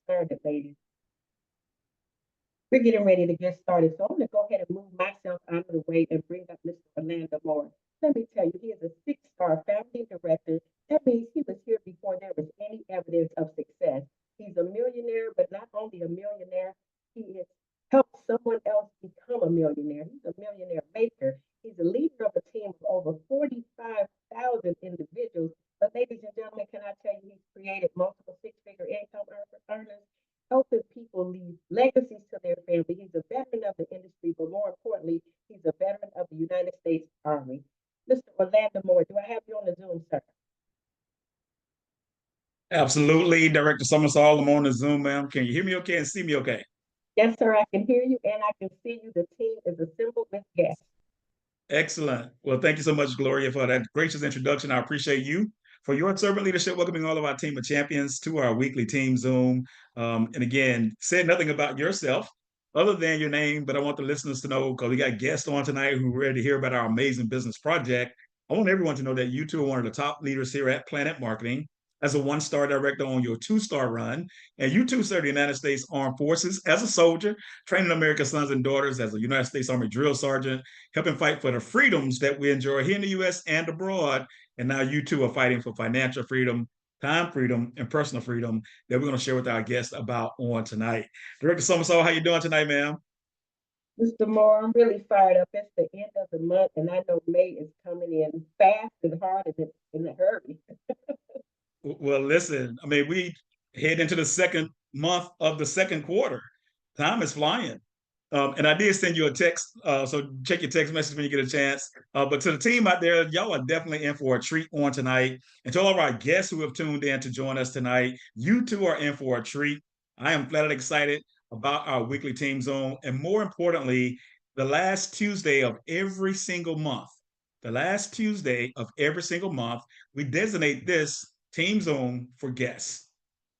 earned it, ladies. We're getting ready to get started. So I'm going to go ahead and move myself out of the way and bring up Mr. Orlando Moore. Let me tell you, he is a six-star founding director. That means he was here before there was any evidence of success. He's a millionaire, but not only a millionaire, he has helped someone else become a millionaire. He's a millionaire maker. He's a leader of a team of over 45,000 individuals. But ladies and gentlemen, can I tell you, he's created multiple six-figure income earners, helping people leave legacies to their family. He's a veteran of the industry, but more importantly, he's a veteran of the United States Army. Mr. Orlando Moore, do I have you on the Zoom, sir? Absolutely, Director Summersall. I'm on the Zoom, ma'am. Can you hear me okay and see me okay? Yes, sir, I can hear you and I can see you. The team is assembled with guests. Excellent. Well, thank you so much, Gloria, for that gracious introduction. I appreciate you for your servant leadership, welcoming all of our team of champions to our weekly Team Zoom. And again, said nothing about yourself other than your name, but I want the listeners to know, because we got guests on tonight who are ready to hear about our amazing business project. I want everyone to know that you two are one of the top leaders here at Planet Marketing as a one-star director on your two-star run. And you two serve the United States Armed Forces as a soldier, training America's sons and daughters as a United States Army drill sergeant, helping fight for the freedoms that we enjoy here in the U.S. and abroad. And now you two are fighting for financial freedom, time freedom, and personal freedom that we're going to share with our guests about on tonight. Director Somersault, how you doing tonight, ma'am? Mr. Moore, I'm really fired up. It's the end of the month, and I know May is coming in fast and hard and in a hurry. Well, listen, I mean, we head into the second month of the second quarter. Time is flying. And I did send you a text, so check your text message when you get a chance. But to the team out there, y'all are definitely in for a treat on tonight. And to all of our guests who have tuned in to join us tonight, you too are in for a treat. I am flat out excited about our weekly Team Zone. And more importantly, the last Tuesday of every single month, the last Tuesday of every single month, we designate this Team Zone for guests.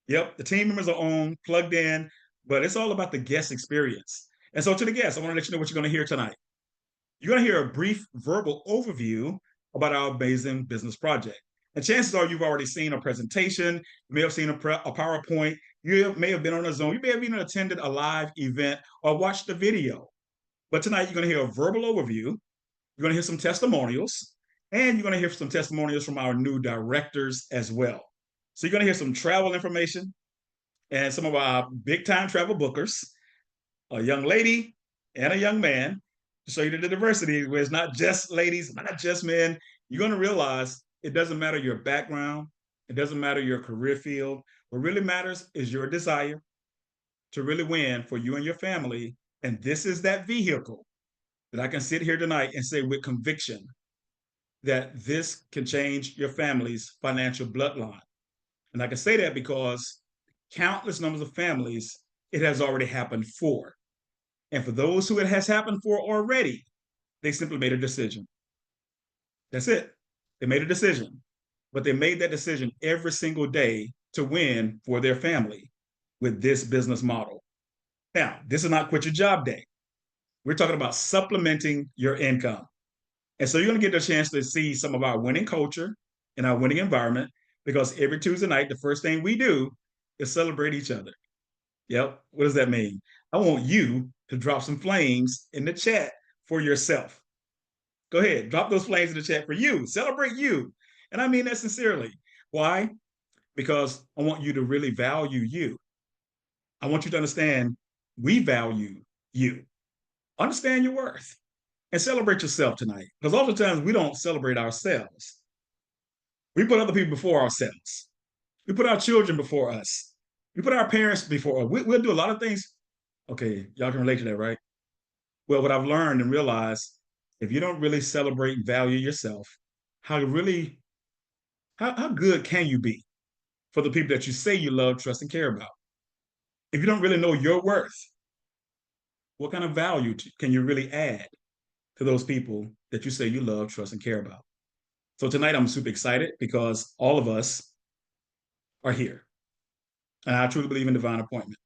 Yep, the team members are on, plugged in, but it's all about the guest experience. And so, to the guests, I want to let you know what you're going to hear tonight. You're going to hear a brief verbal overview about our amazing business project. And chances are you've already seen a presentation, you may have seen a PowerPoint, you may have been on a Zoom, you may have even attended a live event or watched a video. But tonight, you're going to hear a verbal overview, you're going to hear some testimonials, and you're going to hear some testimonials from our new directors as well. So, you're going to hear some travel information and some of our big time travel bookers, a young lady and a young man, to show you the diversity where it's not just ladies, not just men. You're going to realize it doesn't matter your background, it doesn't matter your career field. What really matters is your desire to really win for you and your family. And this is that vehicle that I can sit here tonight and say with conviction that this can change your family's financial bloodline. And I can say that because countless numbers of families it has already happened for. And for those who it has happened for already, they simply made a decision. That's it. They made a decision. But they made that decision every single day to win for their family with this business model. Now, this is not quit your job day. We're talking about supplementing your income. And so you're going to get a chance to see some of our winning culture and our winning environment because every Tuesday night, the first thing we do is celebrate each other. Yep. What does that mean? I want you to drop some flames in the chat for yourself. Go ahead, drop those flames in the chat for you. Celebrate you. And I mean that sincerely. Why? Because I want you to really value you. I want you to understand we value you. Understand your worth and celebrate yourself tonight. Because oftentimes we don't celebrate ourselves. We put other people before ourselves. We put our children before us. We put our parents before us. We'll do a lot of things. Okay, y'all can relate to that, right? Well, what I've learned and realized, if you don't really celebrate and value yourself, how really, how good can you be for the people that you say you love, trust, and care about? If you don't really know your worth, what kind of value can you really add to those people that you say you love, trust, and care about? So tonight I'm super excited because all of us are here. And I truly believe in divine appointment.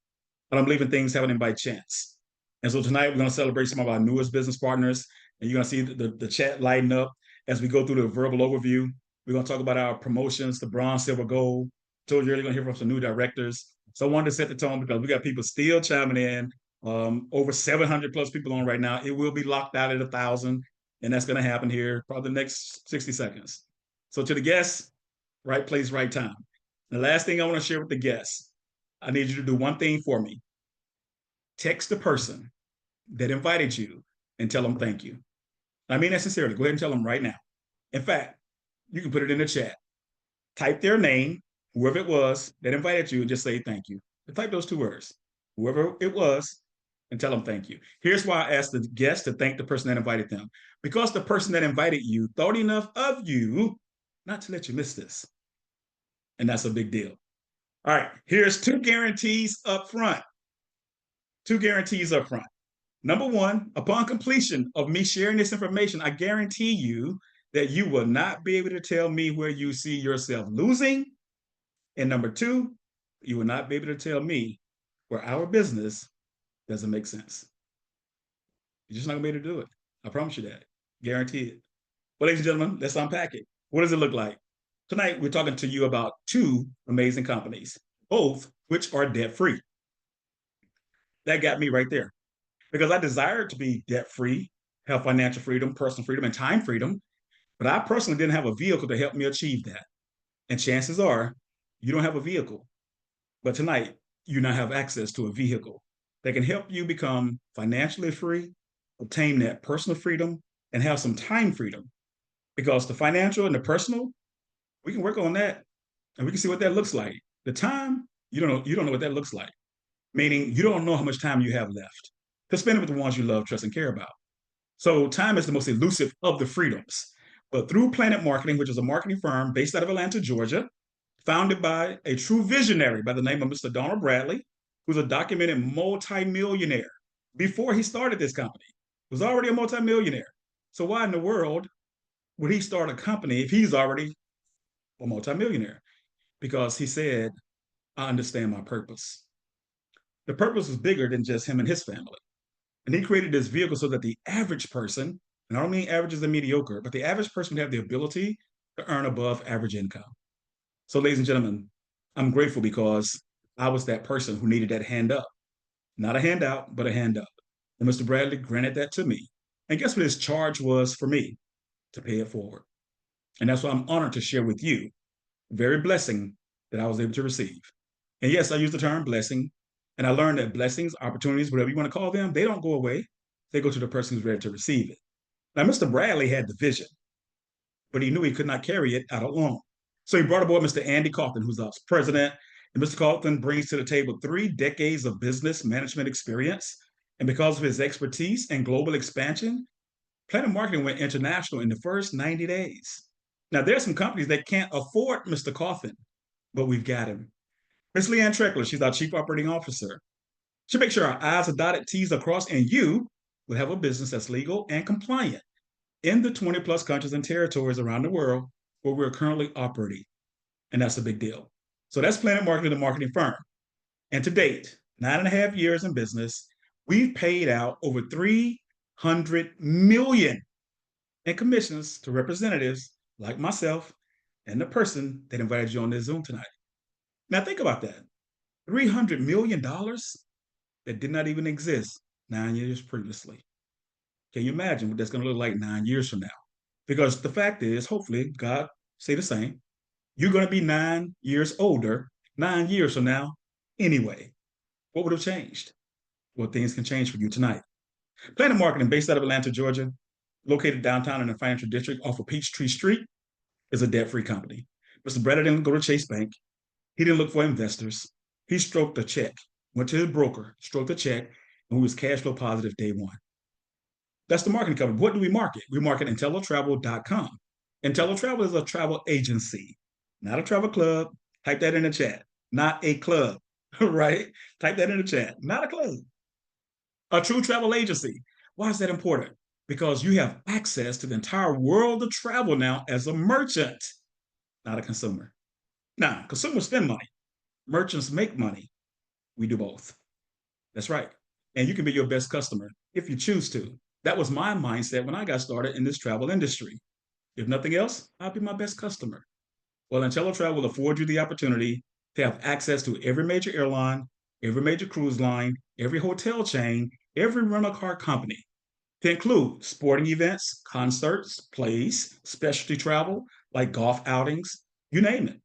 I don't believe in things happening by chance. And so tonight we're going to celebrate some of our newest business partners. And you're going to see the chat lighten up as we go through the verbal overview. We're going to talk about our promotions, the bronze, silver, gold. I told you earlier, you're going to hear from some new directors. So I wanted to set the tone because we got people still chiming in. Over 700 plus people on right now. It will be locked out at 1,000, and that's going to happen here probably the next 60 seconds. So to the guests, right place, right time. The last thing I want to share with the guests, I need you to do one thing for me. Text the person that invited you and tell them thank you. I mean that sincerely. Go ahead and tell them right now. In fact, you can put it in the chat. Type their name, whoever it was that invited you, and just say thank you. Type those 2 words, whoever it was, and tell them thank you. Here's why I asked the guests to thank the person that invited them. Because the person that invited you thought enough of you not to let you miss this. And that's a big deal. All right, here's 2 guarantees up front. 2 guarantees up front. Number 1, upon completion of me sharing this information, I guarantee you that you will not be able to tell me where you see yourself losing. And number 2, you will not be able to tell me where our business doesn't make sense. You're just not gonna be able to do it. I promise you that. Guarantee it. Well, ladies and gentlemen, let's unpack it. What does it look like? Tonight, we're talking to you about 2 amazing companies, both which are debt-free. That got me right there because I desired to be debt-free, have financial freedom, personal freedom, and time freedom, but I personally didn't have a vehicle to help me achieve that. And chances are you don't have a vehicle. But tonight, you now have access to a vehicle that can help you become financially free, obtain that personal freedom, and have some time freedom. Because the financial and the personal, we can work on that and we can see what that looks like. The time, you don't know what that looks like. Meaning you don't know how much time you have left to spend it with the ones you love, trust, and care about. So time is the most elusive of the freedoms. But through Planet Marketing, which is a marketing firm based out of Atlanta, Georgia, founded by a true visionary by the name of Mr. Donald Bradley, who's a documented multimillionaire. Before he started this company, he was already a multimillionaire. So why in the world would he start a company if he's already a multimillionaire? Because he said, I understand my purpose. The purpose was bigger than just him and his family. And he created this vehicle so that the average person, and I don't mean average as a mediocre, but the average person would have the ability to earn above average income. So, ladies and gentlemen, I'm grateful because I was that person who needed that hand up. Not a handout, but a hand up. And Mr. Bradley granted that to me. And guess what his charge was for me? To pay it forward. And that's why I'm honored to share with you the very blessing that I was able to receive. And yes, I use the term blessing. And I learned that blessings, opportunities, whatever you want to call them, they don't go away. They go to the person who's ready to receive it. Now, Mr. Bradley had the vision, but he knew he could not carry it out alone. So he brought aboard Mr. Andy Kaufman, who's our president. And Mr. Kaufman brings to the table 3 decades of business management experience. And because of his expertise and global expansion, Planet Marketing went international in the first 90 days. Now, there's some companies that can't afford Mr. Kaufman, but we've got him. Ms. Leanne Treckler, she's our chief operating officer. She makes sure our I's are dotted, T's are crossed, and you will have a business that's legal and compliant in the 20 plus countries and territories around the world where we're currently operating. And that's a big deal. So that's Planet Marketing, the marketing firm. And to date, 9.5 years in business, we've paid out over 300 million in commissions to representatives like myself and the person that invited you on this Zoom tonight. Now think about that. $300 million that did not even exist 9 years previously. Can you imagine what that's going to look like 9 years from now? Because the fact is, hopefully, God say the same. You're going to be 9 years older 9 years from now anyway. What would have changed? Well, things can change for you tonight. Planet Marketing, based out of Atlanta, Georgia, located downtown in the financial district off of Peachtree Street, is a debt-free company. Mr. Bradley didn't go to Chase Bank. He didn't look for investors. He stroked a check, went to his broker, stroked a check, and we was cash flow positive day one. That's the marketing company. What do we market? We market IntelloTravel.com. IntelloTravel is a travel agency, not a travel club. Type that in the chat. Not a club, right? Type that in the chat. Not a club. A true travel agency. Why is that important? Because you have access to the entire world of travel now as a merchant, not a consumer. Now, consumers spend money. Merchants make money. We do both. That's right. And you can be your best customer if you choose to. That was my mindset when I got started in this travel industry. If nothing else, I'll be my best customer. Well, IntelloTravel will afford you the opportunity They have access to every major airline, every major cruise line, every hotel chain, every rental car company, to include sporting events, concerts, plays, specialty travel like golf outings, you name it.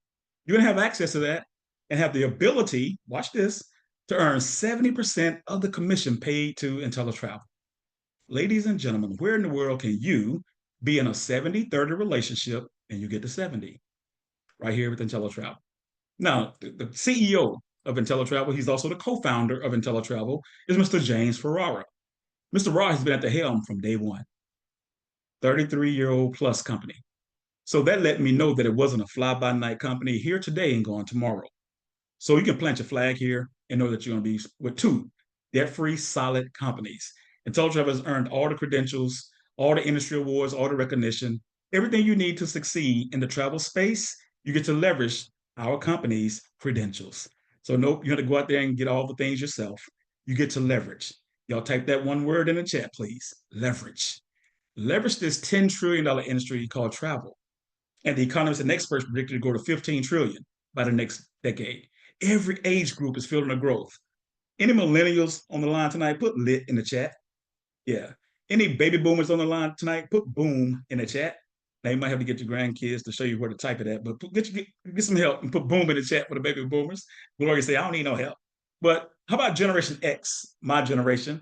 You're going to have access to that and have the ability, watch this, to earn 70% of the commission paid to IntelliTravel. Ladies and gentlemen, where in the world can you be in a 70-30 relationship and you get to 70? Right here with IntelliTravel. Now, the CEO of IntelliTravel, he's also the co-founder of IntelliTravel, is Mr. James Ferrara. Mr. Raw has been at the helm from day one, 33-year-old plus company. So that let me know that it wasn't a fly-by-night company here today and gone tomorrow. So you can plant your flag here and know that you're going to be with two debt-free, solid companies. IntelliTravel has earned all the credentials, all the industry awards, all the recognition, everything you need to succeed in the travel space. You get to leverage our company's credentials. So no, you have to go out there and get all the things yourself. You get to leverage. Y'all type that one word in the chat, please. Leverage. Leverage this $10 trillion industry called travel. And the economists and experts predicted to go to 15 trillion by the next decade. Every age group is feeling the growth. Any millennials on the line tonight, put lit in the chat. Yeah. Any baby boomers on the line tonight, put boom in the chat. Now you might have to get your grandkids to show you where to type it at, but get some help and put boom in the chat for the baby boomers. Gloria say, I don't need no help. But how about Generation X, my generation?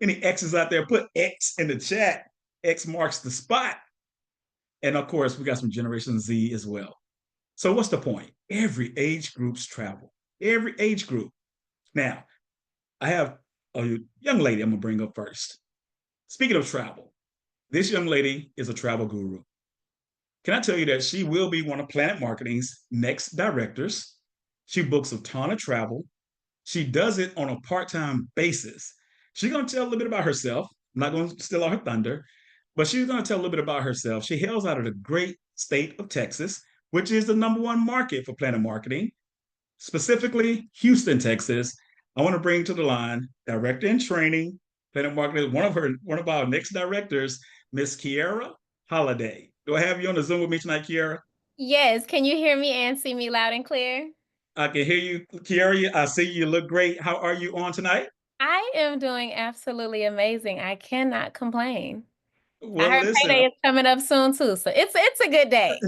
Any X's out there, put X in the chat. X marks the spot. And of course, we got some Generation Z as well. So what's the point? Every age group's travel. Every age group. Now, I have a young lady I'm gonna bring up first. Speaking of travel, this young lady is a travel guru. Can I tell you that she will be one of Planet Marketing's next directors? She books a ton of travel. She does it on a part-time basis. She's gonna tell a little bit about herself. I'm not gonna steal all her thunder, but she's gonna tell a little bit about herself. She hails out of the great state of Texas, which is the number one market for Planet Marketing, specifically Houston, Texas. I want to bring to the line director in training, Planet Marketing, one of our next directors, Miss Kiara Holiday. Do I have you on the Zoom with me tonight, Kiara? Yes, can you hear me and see me loud and clear? I can hear you, Kiara. I see you look great. How are you on tonight? I am doing absolutely amazing. I cannot complain. I Well, heard listen, payday is coming up soon too, so it's a good day.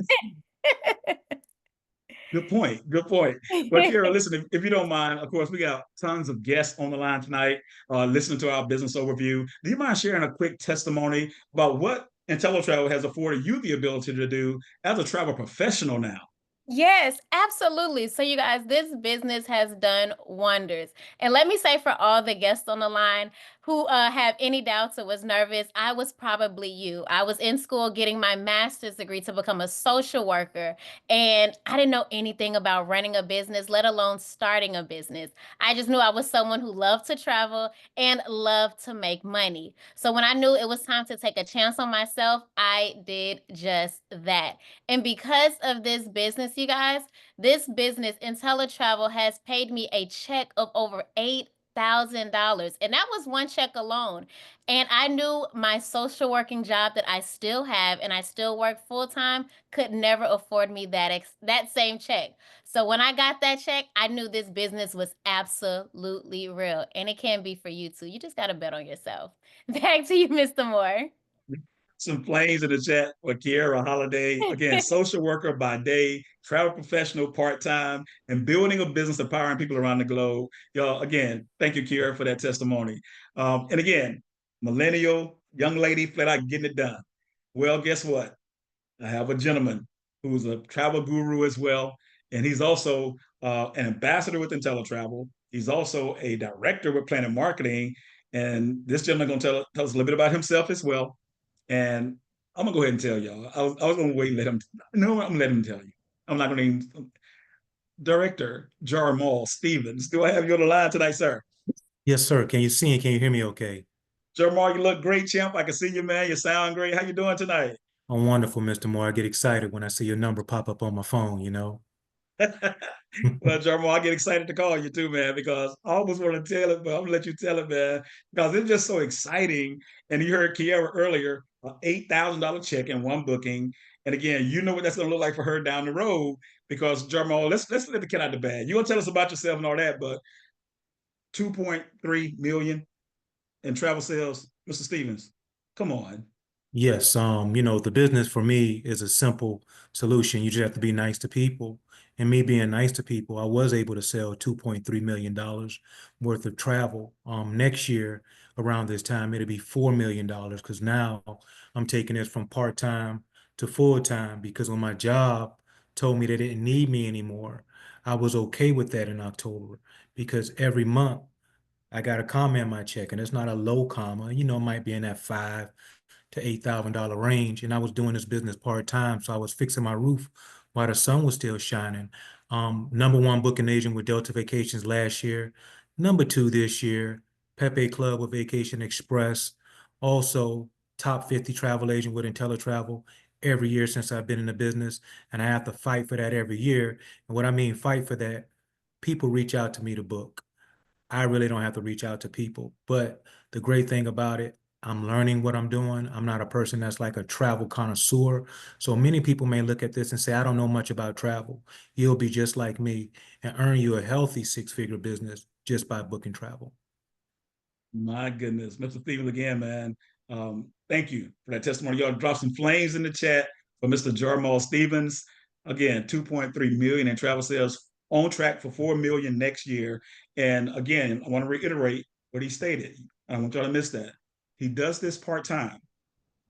good point. Good point. Well, Kira, listen, if you don't mind, of course, we got tons of guests on the line tonight, listening to our business overview. Do you mind sharing a quick testimony about what IntelliTravel has afforded you the ability to do as a travel professional now? Yes, absolutely. So you guys, this business has done wonders. And let me say for all the guests on the line who have any doubts or was nervous, I was probably you. I was in school getting my master's degree to become a social worker, and I didn't know anything about running a business, let alone starting a business. I just knew I was someone who loved to travel and loved to make money. So when I knew it was time to take a chance on myself, I did just that. And because of this business, you guys, this business, IntelliTravel, has paid me a check of over $8,000. And that was one check alone. And I knew my social working job that I still have and I still work full time could never afford me that same check. So when I got that check, I knew this business was absolutely real. And it can be for you too. You just got to bet on yourself. Back to you, Mr. Moore. Some flames in the chat for Kiara Holiday. Again, social worker by day, travel professional part time, and building a business empowering people around the globe. Y'all, again, thank you, Kiara, for that testimony. And again, millennial, young lady, flat out getting it done. Well, guess what? I have a gentleman who's a travel guru as well, and he's also an ambassador with IntelliTravel. He's also a director with Planet Marketing, and this gentleman going to tell us a little bit about himself as well. And I'm gonna go ahead and tell y'all. I was gonna wait and let him. No, I'm gonna let him tell you. I'm not gonna even. Director Jarmal Stevens. Do I have you on the line tonight, sir? Yes, sir. Can you see and can you hear me okay? Jarmal, you look great, champ. I can see you, man. You sound great. How you doing tonight? I'm wonderful, Mr. Moore. I get excited when I see your number pop up on my phone, you know? Well, Jarmo, I get excited to call you too, man, because I almost want to tell it, but I'm gonna let you tell it, man, because it's just so exciting. And you heard Kiara earlier, $8,000 check in one booking. And again, you know what that's going to look like for her down the road because Jarmal, let's let the cat out of the bag. You want to tell us about yourself and all that, but 2.3 million in travel sales, Mr. Stevens. Come on. Yes, the business for me is a simple solution. You just have to be nice to people. And me being nice to people, I was able to sell $2.3 million worth of travel. Next year, around this time, it'll be $4 million because now I'm taking this from part-time to full-time because when my job told me they didn't need me anymore, I was okay with that in October because every month I got a comma in my check and it's not a low comma, it might be in that to $8,000 range. And I was doing this business part-time. So I was fixing my roof while the sun was still shining. Number one booking agent with Delta Vacations last year. Number two this year, Pepe Club with Vacation Express. Also top 50 travel agent with IntelliTravel every year since I've been in the business. And I have to fight for that every year. And what I mean fight for that, people reach out to me to book. I really don't have to reach out to people. But the great thing about it, I'm learning what I'm doing. I'm not a person that's like a travel connoisseur. So many people may look at this and say, I don't know much about travel. You'll be just like me and earn you a healthy six-figure business just by booking travel. My goodness, Mr. Stevens again, man. Thank you for that testimony. Y'all drop some flames in the chat for Mr. Jarmal Stevens. Again, 2.3 million in travel sales, on track for 4 million next year. And again, I want to reiterate what he stated. I don't want y'all to miss that. He does this part-time.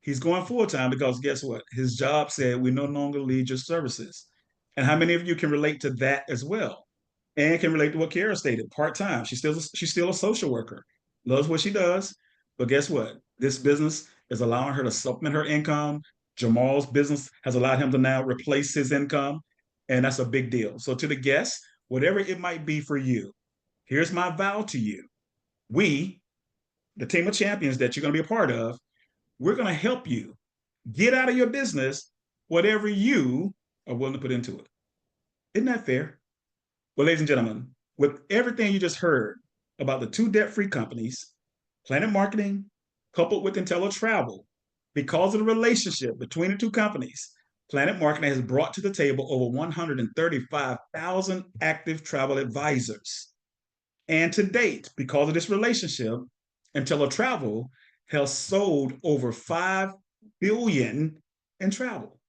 He's going full-time because guess what? His job said we no longer need your services. And how many of you can relate to that as well? And can relate to what Kara stated, part-time. She's still a social worker, loves what she does. But guess what? This business is allowing her to supplement her income. Jamal's business has allowed him to now replace his income. And that's a big deal. So to the guests, whatever it might be for you, here's my vow to you. We, the team of champions that you're going to be a part of, we're going to help you get out of your business whatever you are willing to put into it. Isn't that fair? Well, ladies and gentlemen, with everything you just heard about the two debt-free companies, Planet Marketing coupled with IntelliTravel, because of the relationship between the two companies, Planet Marketing has brought to the table over 135,000 active travel advisors. And to date, because of this relationship, IntelliTravel has sold over 5 billion in travel.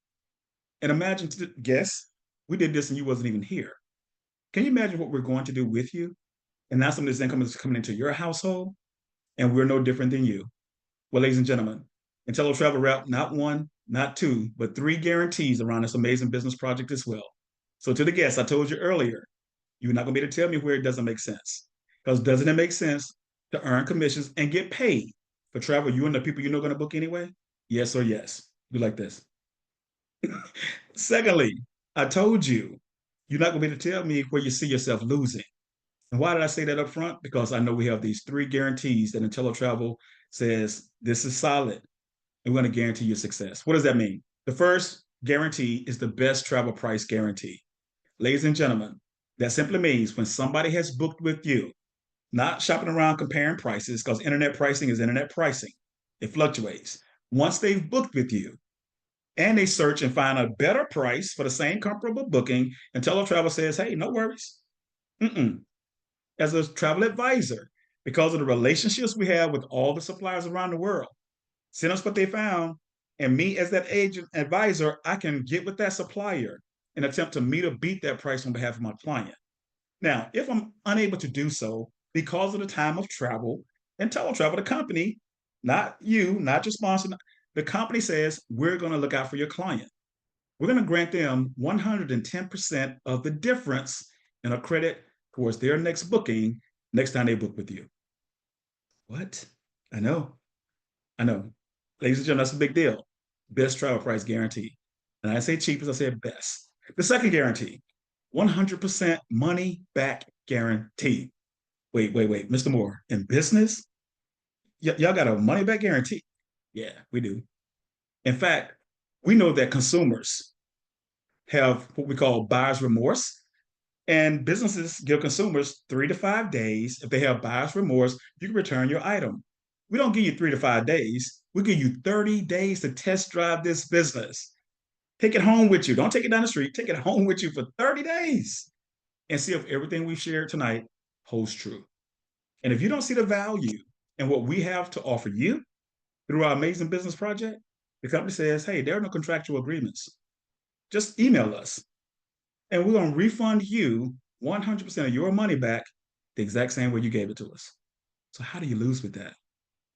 And imagine, guess, we did this and you wasn't even here. Can you imagine what we're going to do with you? And now some of this income is coming into your household, and we're no different than you. Well, ladies and gentlemen, IntelliTravel wrapped not one, not two, but 3 guarantees around this amazing business project as well. So to the guests, I told you earlier, you're not going to be able to tell me where it doesn't make sense. Because doesn't it make sense to earn commissions and get paid for travel you and the people you know going to book anyway? Yes or yes. Do like this. Secondly, I told you, you're not going to be able to tell me where you see yourself losing. And why did I say that up front? Because I know we have these 3 guarantees that IntelliTravel says this is solid and we're going to guarantee your success. What does that mean? The first guarantee is the best travel price guarantee. Ladies and gentlemen, that simply means when somebody has booked with you, not shopping around comparing prices, because internet pricing is internet pricing. It fluctuates. Once they've booked with you and they search and find a better price for the same comparable booking, IntelliTravel says, hey, no worries. As a travel advisor, because of the relationships we have with all the suppliers around the world, send us what they found, and me as that agent advisor, I can get with that supplier and attempt to meet or beat that price on behalf of my client. Now, if I'm unable to do so because of the time of travel, IntelliTravel, the company, not you, not your sponsor, the company says, we're going to look out for your client. We're going to grant them 110% of the difference in a credit towards their next booking next time they book with you. What? I know. Ladies and gentlemen, that's a big deal. Best travel price guarantee. And I say cheapest, I say best. The second guarantee, 100% money back guarantee. Wait, Mr. Moore, in business, y'all got a money back guarantee? Yeah, we do. In fact, we know that consumers have what we call buyer's remorse, and businesses give consumers 3 to 5 days. If they have buyer's remorse, you can return your item. We don't give you 3 to 5 days. We give you 30 days to test drive this business. Take it home with you. Don't take it down the street. Take it home with you for 30 days and see if everything we've shared tonight holds true. And if you don't see the value in what we have to offer you through our amazing business project, the company says, hey, there are no contractual agreements. Just email us and we're going to refund you 100% of your money back the exact same way you gave it to us. So how do you lose with that?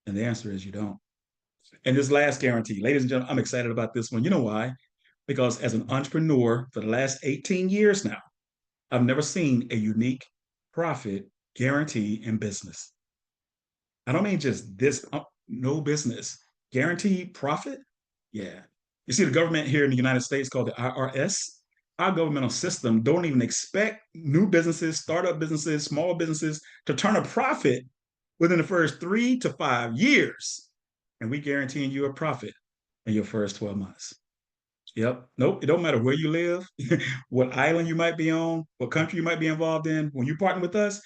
And the answer is you don't. And this last guarantee, ladies and gentlemen, I'm excited about this one. You know why? Because as an entrepreneur for the last 18 years now, I've never seen a unique profit guarantee in business. I don't mean just this, no business. Guaranteed profit? Yeah. You see, the government here in the United States called the IRS, our governmental system don't even expect new businesses, startup businesses, small businesses to turn a profit within the first 3 to 5 years. And we guaranteeing you a profit in your first 12 months. Yep. Nope. It don't matter where you live, what island you might be on, what country you might be involved in. When you partner with us,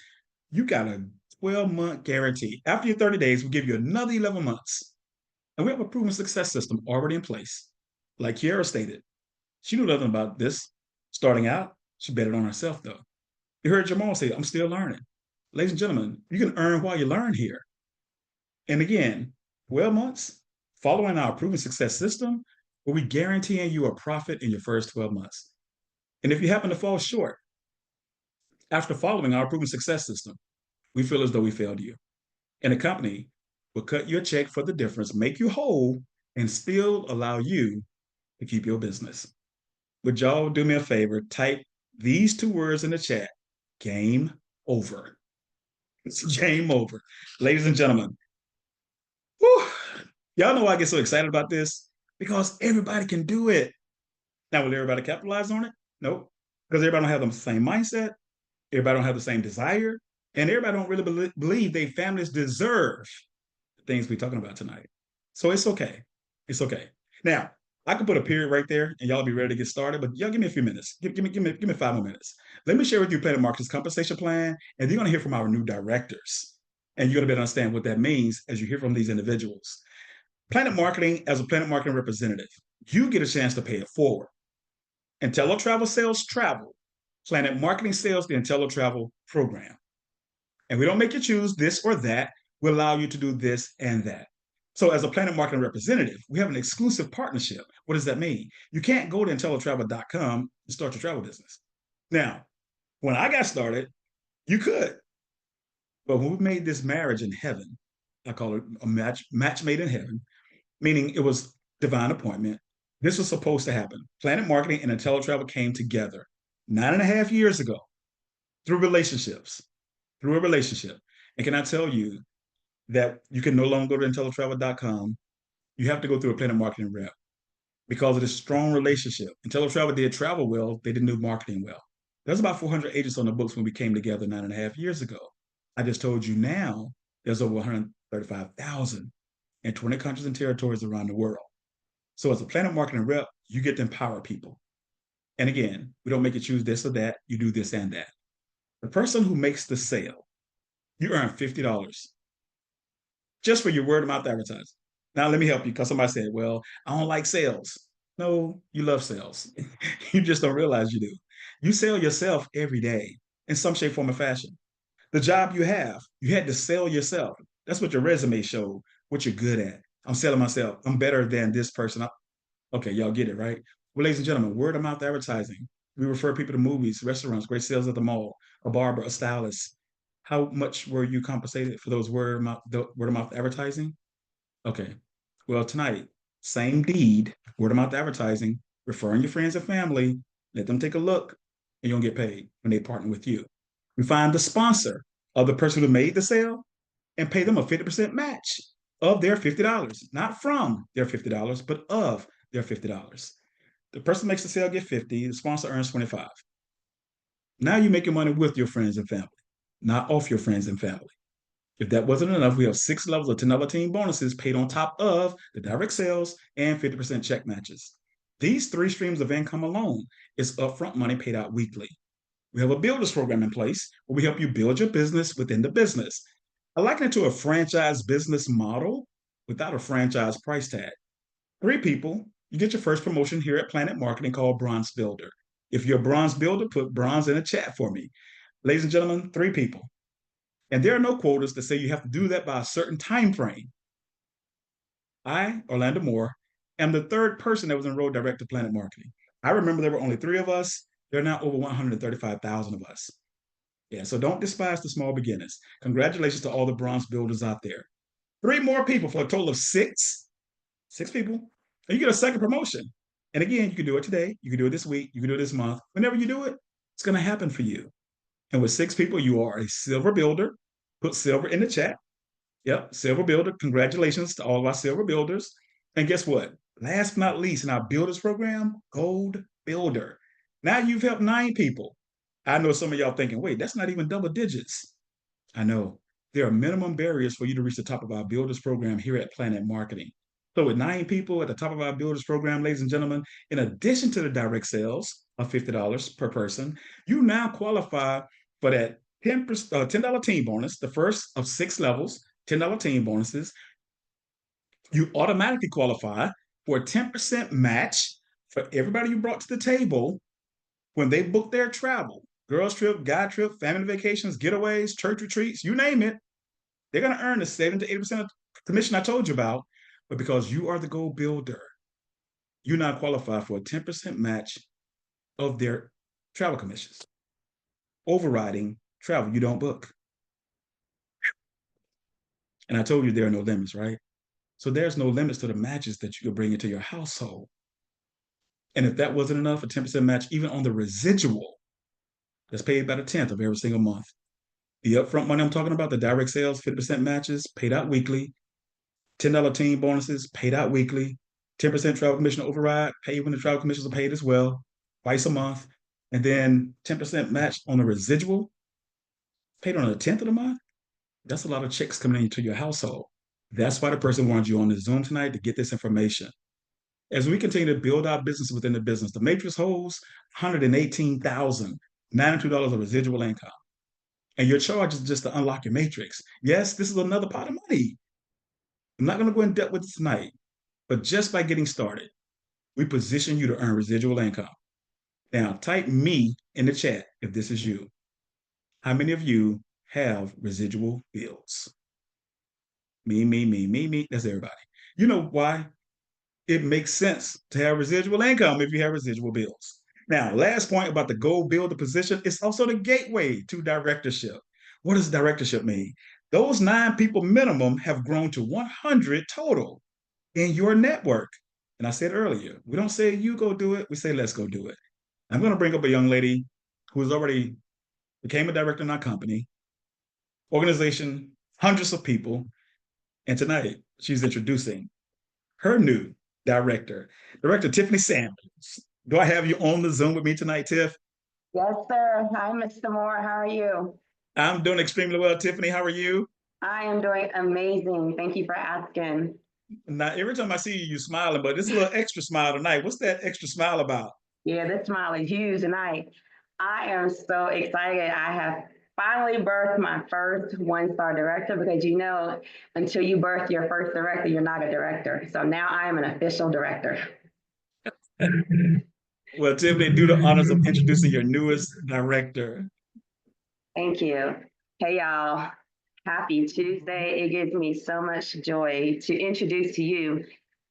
you got a 12-month guarantee. After your 30 days, we give you another 11 months. And we have a proven success system already in place. Like Kiara stated, she knew nothing about this starting out. She bet it on herself, though. You heard Jarmal say, I'm still learning. Ladies and gentlemen, you can earn while you learn here. And again, 12 months following our proven success system, where we guaranteeing you a profit in your first 12 months. And if you happen to fall short after following our proven success system, we feel as though we failed you. And the company will cut you a check for the difference, make you whole, and still allow you to keep your business. Would y'all do me a favor? Type these 2 words in the chat: game over. It's game over. Ladies and gentlemen, whew, y'all know why I get so excited about this? Because everybody can do it. Now, will everybody capitalize on it? Nope. Because everybody don't have the same mindset. Everybody don't have the same desire. And everybody don't really believe their families deserve the things we're talking about tonight. So it's okay. It's okay. Now, I could put a period right there and y'all be ready to get started, but y'all give me a few minutes. Give me 5 more minutes. Let me share with you Planet Marketing's compensation plan, and you're going to hear from our new directors. And you're going to be able to understand what that means as you hear from these individuals. Planet Marketing, as a Planet Marketing representative, you get a chance to pay it forward. IntelliTravel Sales Travel. Planet Marketing Sales the IntelliTravel program. And we don't make you choose this or that. We allow you to do this and that. So as a Planet Marketing representative, we have an exclusive partnership. What does that mean? You can't go to IntelliTravel.com and start your travel business. Now, when I got started, you could. But when we made this marriage in heaven, I call it a match made in heaven, meaning it was divine appointment. This was supposed to happen. Planet Marketing and IntelliTravel came together 9.5 years ago through relationships, through a relationship. And can I tell you that you can no longer go to IntelliTravel.com. You have to go through a Planet Marketing rep because of this strong relationship. IntelliTravel did travel well. They didn't do marketing well. There's about 400 agents on the books when we came together 9.5 years ago. I just told you now there's over 135,000 in 20 countries and territories around the world. So as a Planet Marketing rep, you get to empower people. And again, we don't make you choose this or that. You do this and that. The person who makes the sale, you earn $50 just for your word of mouth advertising. Now, let me help you, because somebody said, well, I don't like sales. No, you love sales. You just don't realize you do. You sell yourself every day in some shape, form, or fashion. The job you have, you had to sell yourself. That's what your resume showed, what you're good at. I'm selling myself. I'm better than this person. Okay, y'all get it, right? Well, ladies and gentlemen, word of mouth advertising. We refer people to movies, restaurants, great sales at the mall, a barber, a stylist. How much were you compensated for those word of mouth advertising? Okay, well, tonight, same deed, word of mouth advertising, referring your friends and family, let them take a look, and you'll get paid when they partner with you. We find the sponsor of the person who made the sale and pay them a 50% match of their $50, not from their $50, but of their $50. The person makes the sale get 50, the sponsor earns 25. Now you're making money with your friends and family, not off your friends and family. If that wasn't enough, we have 6 levels of $10 team bonuses paid on top of the direct sales and 50% check matches. These 3 streams of income alone is upfront money paid out weekly. We have a builders program in place where we help you build your business within the business. I liken it to a franchise business model without a franchise price tag. 3 people, you get your first promotion here at Planet Marketing called Bronze Builder. If you're a Bronze Builder, put bronze in the chat for me. Ladies and gentlemen, 3 people. And there are no quotas that say you have to do that by a certain time frame. I, Orlando Moore, am the 3rd person that was enrolled direct to Planet Marketing. I remember there were only 3 of us. There are now over 135,000 of us. Yeah, so don't despise the small beginnings. Congratulations to all the bronze builders out there. 3 more people for a total of 6. 6 people. And you get a second promotion. And again, you can do it today. You can do it this week. You can do it this month. Whenever you do it, it's going to happen for you. And with 6 people, you are a silver builder. Put silver in the chat. Yep, silver builder. Congratulations to all of our silver builders. And guess what? Last but not least, in our builders program, gold builder. Now you've helped 9 people. I know some of y'all thinking, wait, that's not even double digits. I know. There are minimum barriers for you to reach the top of our builders program here at Planet Marketing. So with 9 people at the top of our builders program, ladies and gentlemen, in addition to the direct sales of $50 per person, you now qualify for that $10 team bonus, the first of 6 levels, $10 team bonuses. You automatically qualify for a 10% match for everybody you brought to the table when they book their travel. Girls trip, guy trip, family vacations, getaways, church retreats, you name it. They're going to earn the 70 to 80% of commission I told you about. But because you are the gold builder, you now qualify for a 10% match of their travel commissions. Overriding travel you don't book. And I told you there are no limits, right? So there's no limits to the matches that you could bring into your household. And if that wasn't enough, a 10% match, even on the residual, that's paid by the 10th of every single month. The upfront money I'm talking about, the direct sales, 50% matches, paid out weekly. $10 team bonuses, paid out weekly. 10% travel commission override, paid when the travel commissions are paid as well, twice a month. And then 10% match on the residual, paid on the 10th of the month. That's a lot of checks coming into your household. That's why the person wanted you on the Zoom tonight to get this information. As we continue to build our business within the business, the matrix holds $118,092 of residual income. And your charge is just to unlock your matrix. Yes, this is another pot of money. I'm not going to go in depth with this tonight, but just by getting started, we position you to earn residual income. Now, type me in the chat if this is you. How many of you have residual bills? Me. That's everybody. You know why? It makes sense to have residual income if you have residual bills. Now, last point about the gold builder position, it's also the gateway to directorship. What does directorship mean? Those 9 people minimum have grown to 100 total in your network. And I said earlier, we don't say you go do it, we say let's go do it. I'm going to bring up a young lady who has already became a director in our company, organization, hundreds of people. And tonight she's introducing her new director, Director Tiffany Sanders. Do I have you on the Zoom with me tonight, Tiff? Yes, sir. Hi, Mr. Moore. How are you? I'm doing extremely well, Tiffany. How are you? I am doing amazing. Thank you for asking. Now, every time I see you, you're smiling, but it's a little extra smile tonight. What's that extra smile about? Yeah, this smile is huge tonight. I am so excited. I have finally birthed my first one-star director because you know, until you birth your first director, you're not a director. So now I am an official director. Well, Tiffany, do the honors of introducing your newest director. Thank you. Hey, y'all. Happy Tuesday. It gives me so much joy to introduce to you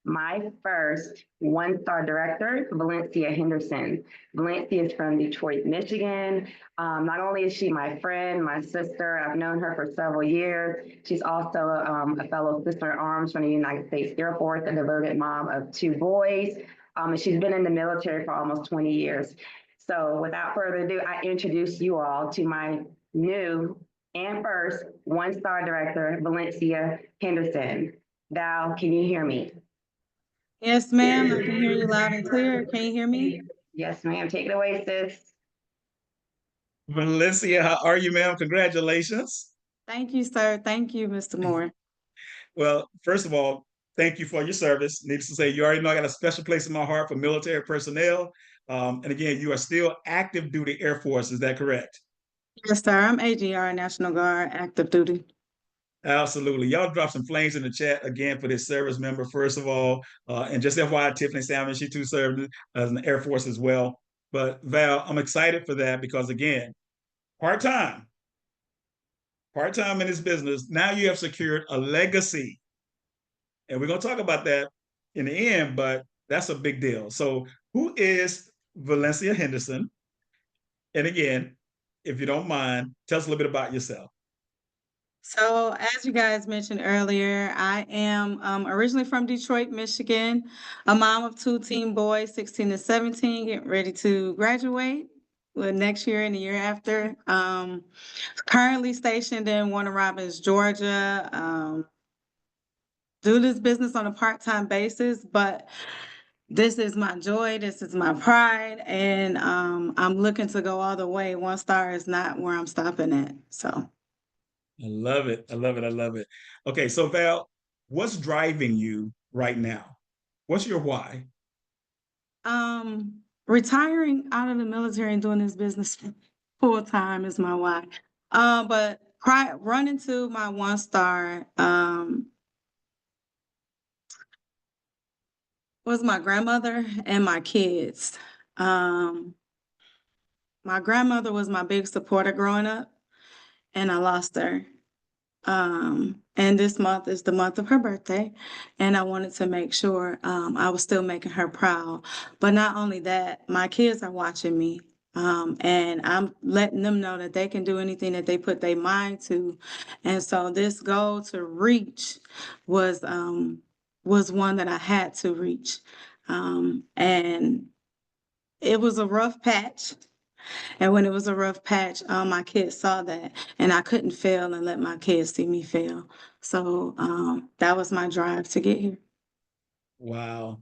my first one-star director, Valencia Henderson. Valencia is from Detroit, Michigan. Not only is she my friend, my sister, I've known her for several years. She's also a fellow sister in arms from the United States Air Force, a devoted mom of 2 boys. And she's been in the military for almost 20 years. So without further ado, I introduce you all to my new and first one-star director, Valencia Henderson. Val, can you hear me? Yes, ma'am. I can hear you loud and clear. Can you hear me? Yes, ma'am. Take it away, sis. Valencia, how are you, ma'am? Congratulations. Thank you, sir. Thank you, Mr. Moore. Well, first of all, thank you for your service. Needless to say, you already know I got a special place in my heart for military personnel. And again, you are still active duty Air Force. Is that correct? Yes, sir. I'm AGR, National Guard, active duty. Absolutely. Y'all drop some flames in the chat again for this service member, first of all. And just FYI, Tiffany Salmon, she too served as an Air Force as well. But Val, I'm excited for that because again, part-time, part-time in this business, now you have secured a legacy. And we're going to talk about that in the end, but that's a big deal. So who is Valencia Henderson? And again, if you don't mind, tell us a little bit about yourself. So, as you guys mentioned earlier, I am originally from Detroit, Michigan, a mom of two teen boys, 16 and 17, getting ready to graduate next year and the year after. Currently stationed in Warner Robins, Georgia. Do this business on a part-time basis, but this is my joy, this is my pride, and I'm looking to go all the way. One star is not where I'm stopping at. So. I love it. I love it. I love it. Okay, so Val, what's driving you right now? What's your why? Retiring out of the military and doing this business full time is my why. But running to my one star, was my grandmother and my kids. Um, my grandmother was my big supporter growing up, and I lost her. And this month is the month of her birthday, and I wanted to make sure I was still making her proud. But not only that, my kids are watching me, and I'm letting them know that they can do anything that they put their mind to. And so this goal to reach was one that I had to reach, and it was a rough patch. And when it was a rough patch, my kids saw that, and I couldn't fail and let my kids see me fail. So that was my drive to get here. Wow.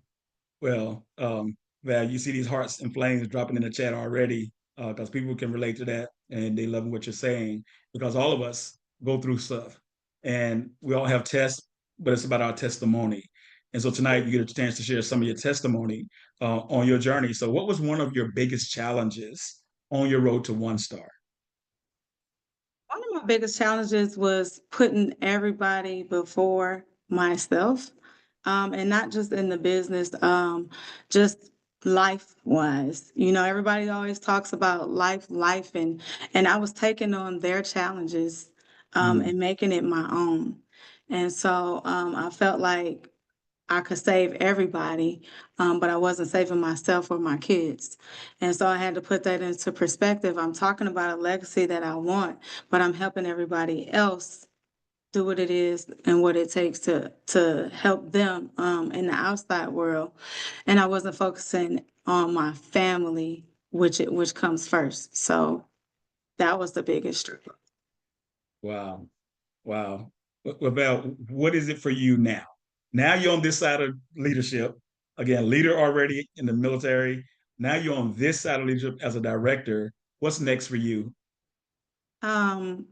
Well, Val, you see these hearts and flames dropping in the chat already because people can relate to that and they love what you're saying because all of us go through stuff and we all have tests, but it's about our testimony. And so tonight you get a chance to share some of your testimony on your journey. So, what was one of your biggest challenges on your road to one star? One of my biggest challenges was putting everybody before myself, and not just in the business, just life wise. You know, everybody always talks about life, and I was taking on their challenges, Mm. and making it my own. And so I felt like I could save everybody, but I wasn't saving myself or my kids. And so I had to put that into perspective. I'm talking about a legacy that I want, but I'm helping everybody else do what it is and what it takes to help them in the outside world. And I wasn't focusing on my family, which comes first. So that was the biggest struggle. Wow. Wow. Well, Val, what is it for you now? Now you're on this side of leadership. Again, leader already in the military. Now you're on this side of leadership as a director. What's next for you? Um,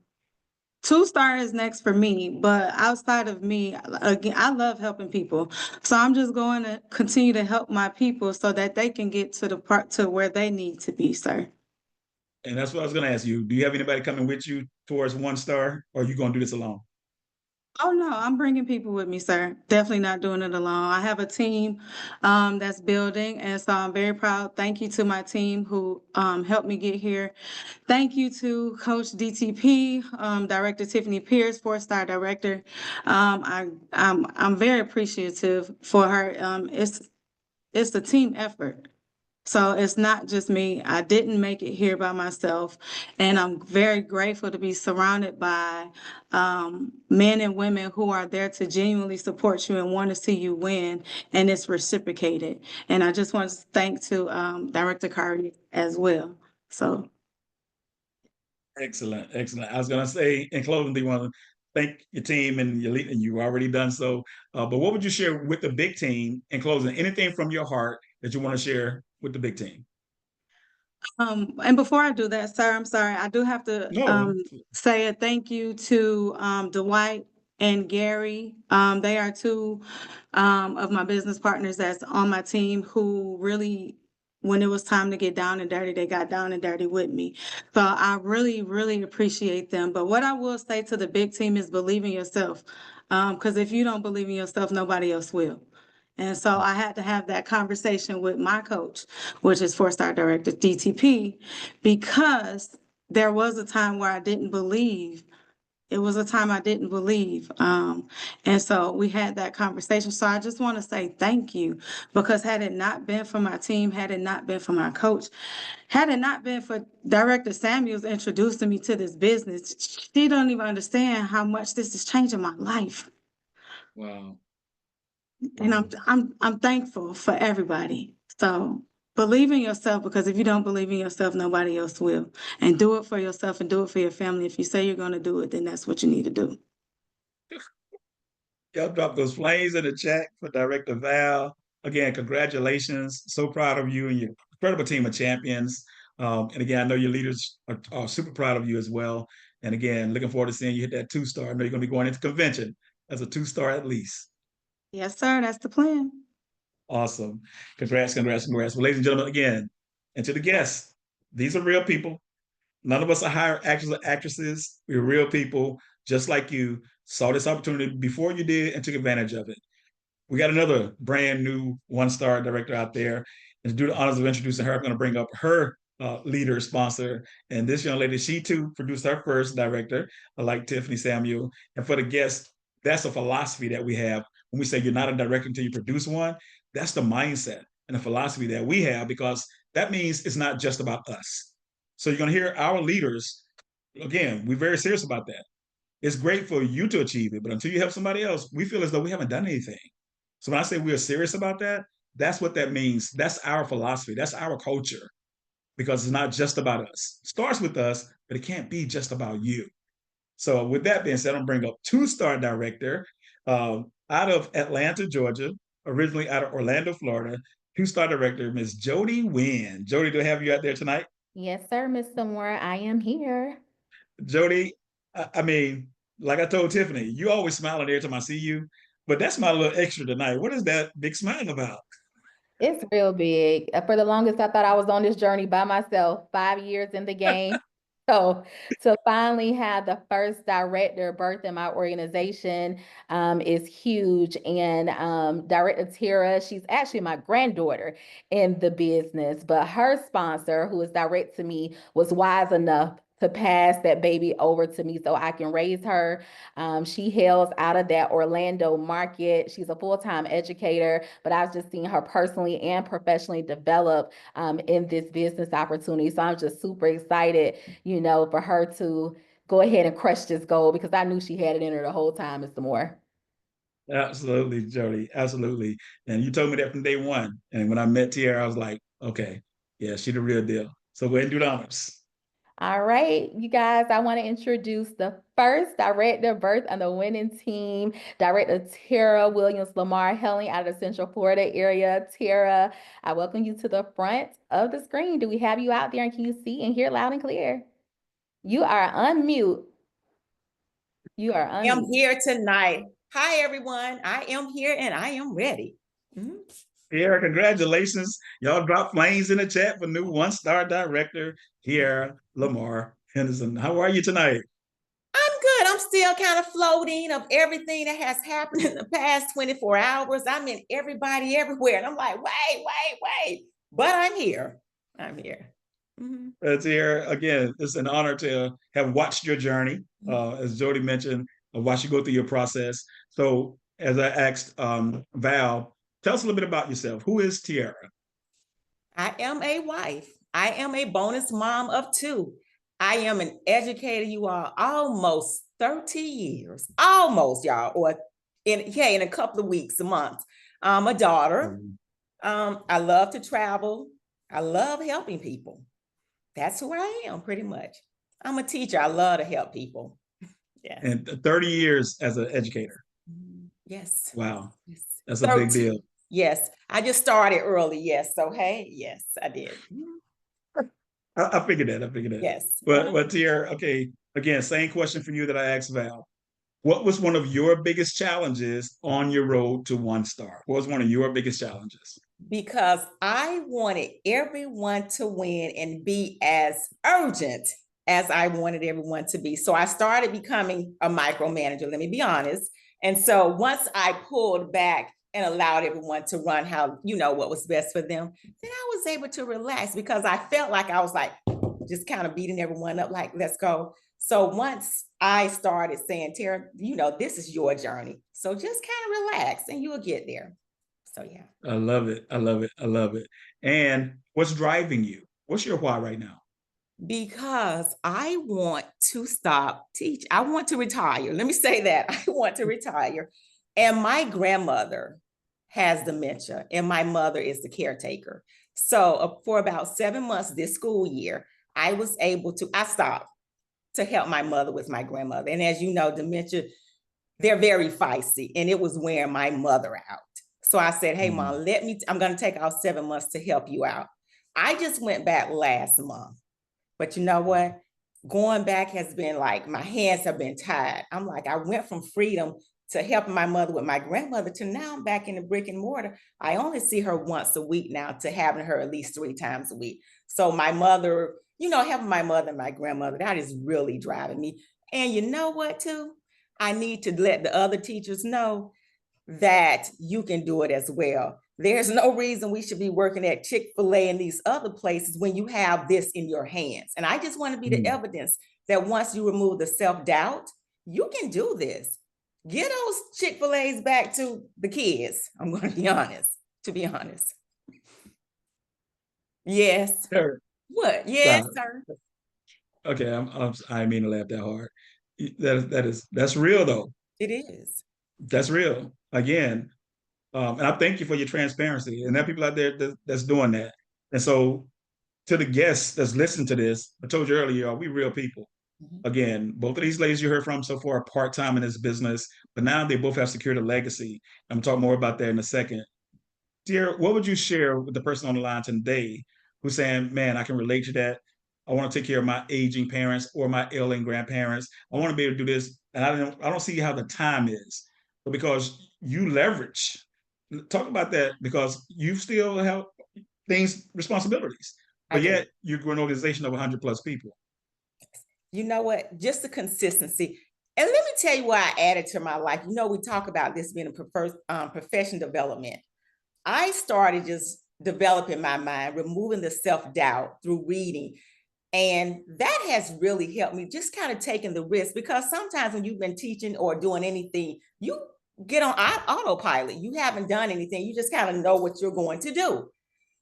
Two-star is next for me, but outside of me, again, I love helping people. So I'm just going to continue to help my people so that they can get to the part to where they need to be, sir. And that's what I was going to ask you. Do you have anybody coming with you towards one star, or are you going to do this alone? Oh no, I'm bringing people with me, sir. Definitely not doing it alone. I have a team that's building, and so I'm very proud. Thank you to my team who helped me get here. Thank you to Coach DTP, Director Tiffany Pierce, four-star director. I'm very appreciative for her. It's a team effort. So it's not just me. I didn't make it here by myself. And I'm very grateful to be surrounded by men and women who are there to genuinely support you and want to see you win. And it's reciprocated. And I just want to thank to Director Carter as well. So Excellent, excellent. I was going to say in closing, do you want to thank your team and your lead, and you've already done so. But what would you share with the big team in closing? Anything from your heart that you want to share with the big team? And before I do that, sir, I'm sorry, I do have to No. say a thank you to Dwight and Gary. They are two of my business partners that's on my team who really when it was time to get down and dirty, they got down and dirty with me. So I really, really appreciate them. But what I will say to the big team is believe in yourself. Because if you don't believe in yourself, nobody else will. And so I had to have that conversation with my coach, which is four-star director DTP, because there was a time where I didn't believe. It was a time I didn't believe. And so we had that conversation. So I just want to say thank you, because had it not been for my team, had it not been for my coach, had it not been for Director Samuels introducing me to this business, she don't even understand how much this is changing my life. Wow. And I'm thankful for everybody. So believe in yourself, because if you don't believe in yourself, nobody else will. And do it for yourself and do it for your family. If you say you're going to do it, then that's what you need to do. Y'all drop those flames in the chat for Director Val. Again, congratulations. So proud of you and your incredible team of champions. And again, I know your leaders are super proud of you as well. And again, looking forward to seeing you hit that 2-star. I know you're going to be going into convention as a 2-star at least. Yes, sir. That's the plan. Awesome. Congrats, congrats, congrats. Well, ladies and gentlemen, again, and to the guests, these are real people. None of us are hired actors or actresses. We're real people, just like you, saw this opportunity before you did and took advantage of it. We got another brand new 1-star director out there. And to do the honors of introducing her, I'm going to bring up her leader sponsor. And this young lady, she too produced her first director, like Tiffany Samuel. And for the guests, that's a philosophy that we have. When we say you're not a director until you produce one, that's the mindset and the philosophy that we have, because that means it's not just about us. So you're going to hear our leaders. Again, we're very serious about that. It's great for you to achieve it, but until you help somebody else, we feel as though we haven't done anything. So when I say we are serious about that, that's what that means. That's our philosophy. That's our culture, because it's not just about us. It starts with us, but it can't be just about you. So with that being said, I'm going to bring up 2-star director out of Atlanta, Georgia, originally out of Orlando, Florida, 2-star director, Ms. Jody Wynn. Jody, do I have you out there tonight? Yes, sir, Mr. Moore. I am here. Jody, I mean, like I told Tiffany, you always smiling every time I see you, but that smile a little extra tonight. What is that big smile about? It's real big. For the longest, I thought I was on this journey by myself, 5 years in the game. So to finally have the first director birth in my organization is huge. And Director Tara, she's actually my granddaughter in the business, but her sponsor, who is direct to me, was wise enough to pass that baby over to me so I can raise her. She hails out of that Orlando market. She's a full-time educator, but I've just seen her personally and professionally develop in this business opportunity. So I'm just super excited, for her to go ahead and crush this goal, because I knew she had it in her the whole time, Mr. Moore. Absolutely, Jody. Absolutely. And you told me that from day one. And when I met Tierra, I was like, okay, yeah, she the real deal. So go ahead and do the honors. All right, you guys, I want to introduce the first director birth on the winning team, Director Tara Williams Lamar, hailing out of the Central Florida area. Tara, I welcome you to the front of the screen. Do we have you out there, and can you see and hear loud and clear? You are unmute. You are I am unmute. here tonight. Hi, everyone. I am here and I am ready. Tierra, congratulations. Y'all drop flames in the chat for new 1-star director, Tierra Lamar Henderson. How are you tonight? I'm good. I'm still kind of floating of everything that has happened in the past 24 hours. I'm in everybody everywhere. And I'm like, wait. But I'm here. I'm here. Tierra, again, it's an honor to have watched your journey. As Jody mentioned, watched you go through your process. So as I asked Val, tell us a little bit about yourself. Who is Tierra? I am a wife. I am a bonus mom of 2. I am an educator, you all, almost 30 years. Almost, y'all, or in a couple of weeks, a month. I'm a daughter. I love to travel. I love helping people. That's who I am, pretty much. I'm a teacher. I love to help people. Yeah. And 30 years as an educator. Yes. Wow. Yes. That's a big deal. Yes. I just started early. Yes. So, hey, yes, I did. I figured that. Yes. But Tierra, okay, again, same question for you that I asked Val. What was one of your biggest challenges on your road to 1-star? What was one of your biggest challenges? Because I wanted everyone to win and be as urgent as I wanted everyone to be. So I started becoming a micromanager, let me be honest. And so once I pulled back and allowed everyone to run how, what was best for them, then I was able to relax because I felt like I was like just kind of beating everyone up, like, let's go. So once I started saying, Tara, this is your journey. So just kind of relax and you will get there. So yeah. I love it. I love it. I love it. And what's driving you? What's your why right now? Because I want to stop teaching. I want to retire. Let me say that. I want to retire. And my grandmother has dementia and my mother is the caretaker. So for about 7 months this school year, I stopped to help my mother with my grandmother. And as you know, dementia, they're very feisty and it was wearing my mother out. So I said, hey, Mom, I'm going to take out 7 months to help you out. I just went back last month. But you know what? Going back has been like, my hands have been tied. I'm like, I went from freedom to helping my mother with my grandmother to now I'm back in the brick and mortar. I only see her once a week now to having her at least 3 times a week. So my mother, helping my mother and my grandmother, that is really driving me. And you know what, too? I need to let the other teachers know that you can do it as well. There's no reason we should be working at Chick-fil-A and these other places when you have this in your hands. And I just want to be the evidence that once you remove the self-doubt, you can do this. Get those Chick-fil-A's back to the kids. I'm going to be honest, Yes. Sure. What? Yes, sir. Okay, I mean to laugh that hard. That's real though. It is. That's real. Again, and I thank you for your transparency. And there are people out there that's doing that. And so, to the guests that's listening to this, I told you earlier, we real people. Again, both of these ladies you heard from so far are part-time in this business, but now they both have secured a legacy. I'm gonna talk more about that in a second. Dear, what would you share with the person on the line today who's saying, man, I can relate to that. I want to take care of my aging parents or my ailing grandparents. I want to be able to do this. And I don't see how the time is. But because you leverage, talk about that because you still have responsibilities, but yet you're an organization of 100 plus people. You know what? Just the consistency. And let me tell you what I added to my life. We talk about this being a profession development. I started just developing my mind, removing the self-doubt through reading. And that has really helped me just kind of taking the risk because sometimes when you've been teaching or doing anything, you get on autopilot. You haven't done anything. You just kind of know what you're going to do.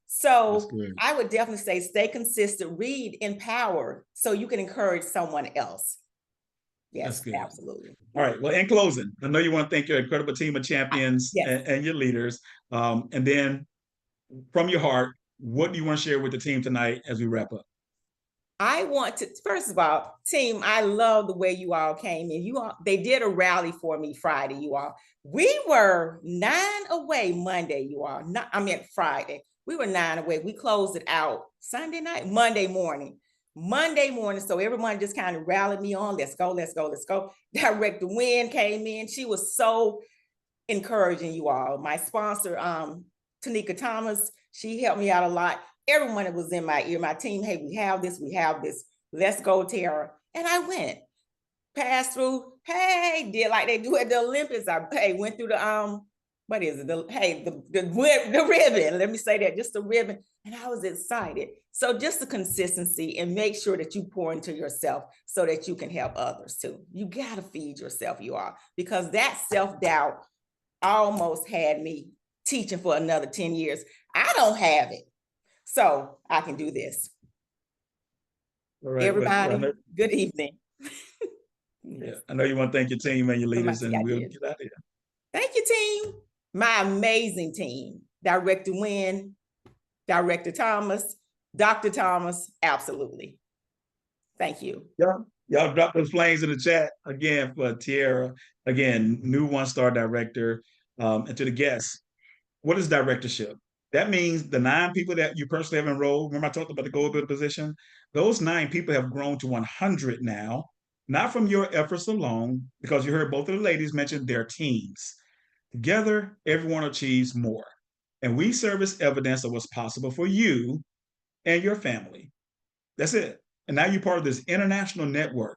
So I would definitely say stay consistent, read, empower so you can encourage someone else. Yes, absolutely. All right. Well, in closing, I know you want to thank your incredible team of champions and your leaders. And then from your heart, what do you want to share with the team tonight as we wrap up? I want to, first of all, team, I love the way you all came in. They did a rally for me Friday, you all. We were 9 away Monday, you all. Friday. We were 9 away. We closed it out Sunday night, Monday morning. So everyone just kind of rallied me on. Let's go. Director Wynn came in. She was so encouraging, you all. My sponsor, Tanika Thomas, she helped me out a lot. Everyone that was in my ear, my team, hey, we have this. Let's go, Tara. And I went, passed through, hey, did like they do at the Olympics. I went through the, what is it? The ribbon. Let me say that, just the ribbon. And I was excited. So just the consistency and make sure that you pour into yourself so that you can help others too. You got to feed yourself, you are, because that self-doubt almost had me teaching for another 10 years. I don't have it. So I can do this. All right, everybody, good evening. I know you want to thank your team and your leaders, and we'll get out of here. Thank you, team. My amazing team. Director Wynn, Director Thomas, Dr. Thomas, absolutely. Thank you. Y'all drop those flames in the chat again for Tiara. Again, new one-star director. And to the guests, what is directorship? That means the 9 people that you personally have enrolled, remember I talked about the goal builder position? Those 9 people have grown to 100 now, not from your efforts alone, because you heard both of the ladies mention their teams. Together, everyone achieves more. and we serve as evidence of what's possible for you and your family. That's it. And now you're part of this international network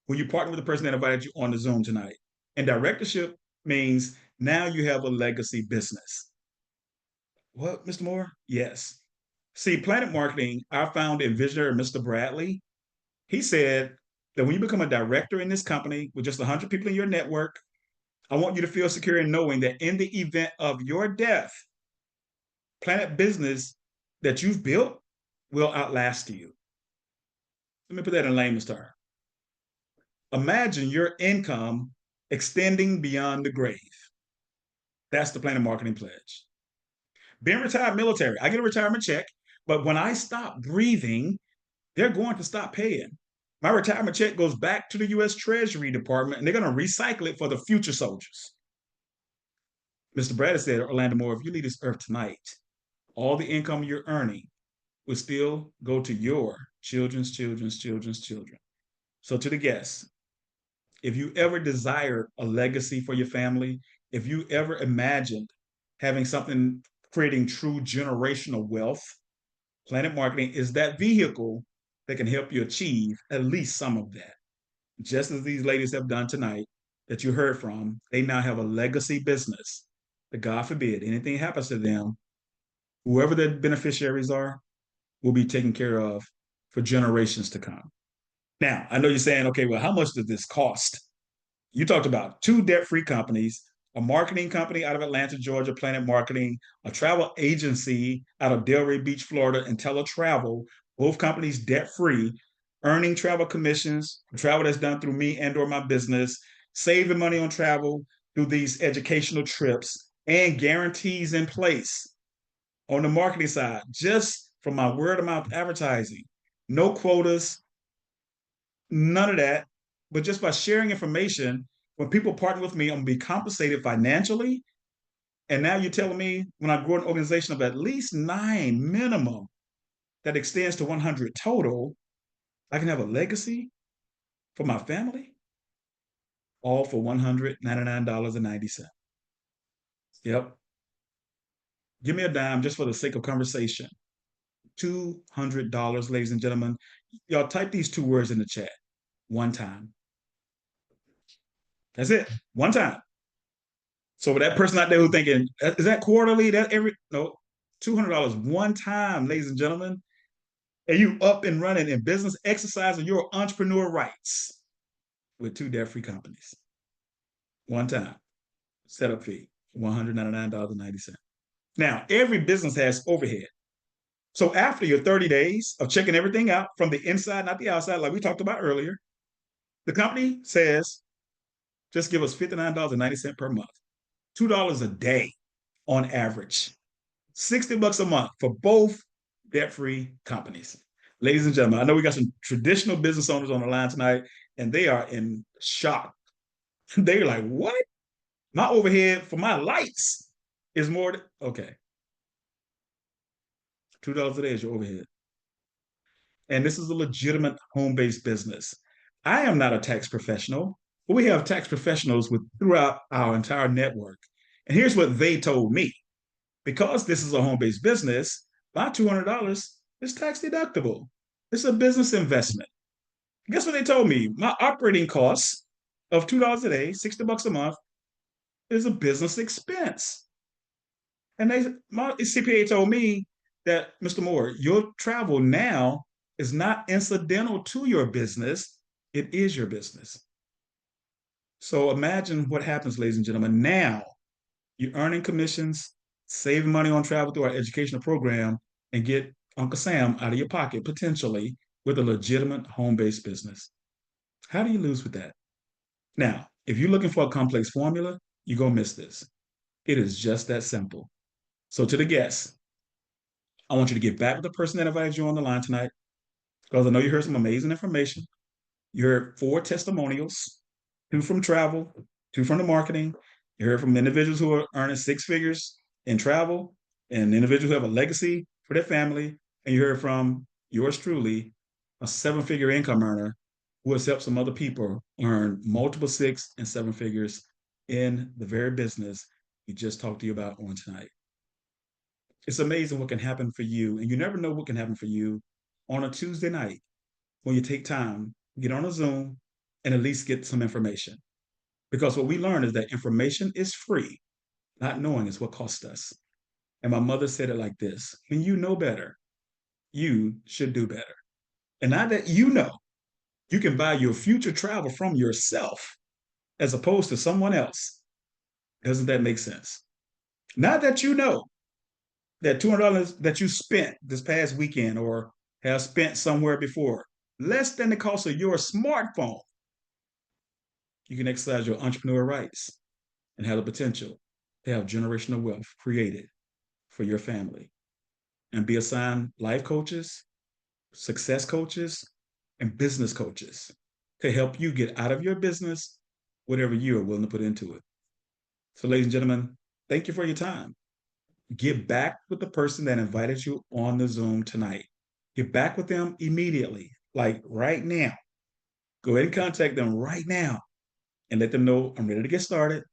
when you partner with the person that invited you on the Zoom tonight. And directorship means now you have a legacy business. What, Mr. Moore? Yes. See, Planet Marketing, our founder and visionary, Mr. Bradley, he said that when you become a director in this company with just 100 people in your network, I want you to feel secure in knowing that in the event of your death, Planet business that you've built will outlast you. Let me put that in layman's terms. Imagine your income extending beyond the grave. That's the Planet Marketing Pledge. Being retired military, I get a retirement check, but when I stop breathing, they're going to stop paying. My retirement check goes back to the U.S. Treasury Department, and they're going to recycle it for the future soldiers. Mr. Bradley said, Orlando Moore, if you leave this earth tonight, all the income you're earning will still go to your children's children. So to the guests, if you ever desired a legacy for your family, if you ever imagined having something creating true generational wealth, Planet Marketing is that vehicle that can help you achieve at least some of that. Just as these ladies have done tonight that you heard from, they now have a legacy business that, God forbid, anything happens to them, whoever their beneficiaries are will be taken care of for generations to come. Now, I know you're saying, okay, well, how much does this cost? You talked about 2 debt-free companies, a marketing company out of Atlanta, Georgia, Planet Marketing, a travel agency out of Delray Beach, Florida, and Teletravel, both companies debt-free, earning travel commissions, travel that's done through me and or my business, saving money on travel through these educational trips, and guarantees in place on the marketing side, just from my word of mouth advertising. No quotas, none of that. But just by sharing information, when people partner with me, I'm gonna be compensated financially. And now you're telling me when I grow an organization of at least 9 minimum that extends to 100 total, I can have a legacy for my family, all for $199.90. Yep. Give me a dime just for the sake of conversation. $200, ladies and gentlemen. Y'all type these 2 words in the chat. One time. That's it. One time. So for that person out there who's thinking, is that quarterly? That every no, $200 one time, ladies and gentlemen. And you up and running in business, exercising your entrepreneur rights with 2 debt-free companies. One time. Setup fee, $199.90. Now, every business has overhead. So after your 30 days of checking everything out from the inside, not the outside, like we talked about earlier, the company says, just give us $59.90 per month, $2 a day on average, $60 a month for both debt-free companies. Ladies and gentlemen, I know we got some traditional business owners on the line tonight, and they are in shock. They're like, what? My overhead for my lights is more than, okay. $2 a day is your overhead. And this is a legitimate home-based business. I am not a tax professional, but we have tax professionals throughout our entire network. And here's what they told me. Because this is a home-based business, my $200 is tax deductible. It's a business investment. Guess what they told me? My operating costs of $2 a day, $60 a month, is a business expense. And my CPA told me that, Mr. Moore, your travel now is not incidental to your business. It is your business. So imagine what happens, ladies and gentlemen. Now you're earning commissions, saving money on travel through our educational program, and get Uncle Sam out of your pocket potentially with a legitimate home-based business. How do you lose with that? Now, if you're looking for a complex formula, you're going to miss this. It is just that simple. So to the guests, I want you to get back with the person that invited you on the line tonight, because I know you heard some amazing information. You heard 4 testimonials, 2 from travel, 2 from the marketing. You heard from individuals who are earning 6 figures in travel and individuals who have a legacy for their family. And you heard from yours truly, a 7-figure income earner who has helped some other people earn multiple 6 and 7 figures in the very business we just talked to you about on tonight. It's amazing what can happen for you. And you never know what can happen for you on a Tuesday night when you take time, get on a Zoom, and at least get some information. Because what we learn is that information is free, not knowing is what costs us. And my mother said it like this: when you know better, you should do better. And now that you know, you can buy your future travel from yourself as opposed to someone else. Doesn't that make sense? Now that you know that $200 that you spent this past weekend or have spent somewhere before, less than the cost of your smartphone, you can exercise your entrepreneur rights and have the potential to have generational wealth created for your family and be assigned life coaches, success coaches, and business coaches to help you get out of your business whatever you are willing to put into it. So, ladies and gentlemen, thank you for your time. Get back with the person that invited you on the Zoom tonight. Get back with them immediately, like right now. Go ahead and contact them right now and let them know I'm ready to get started,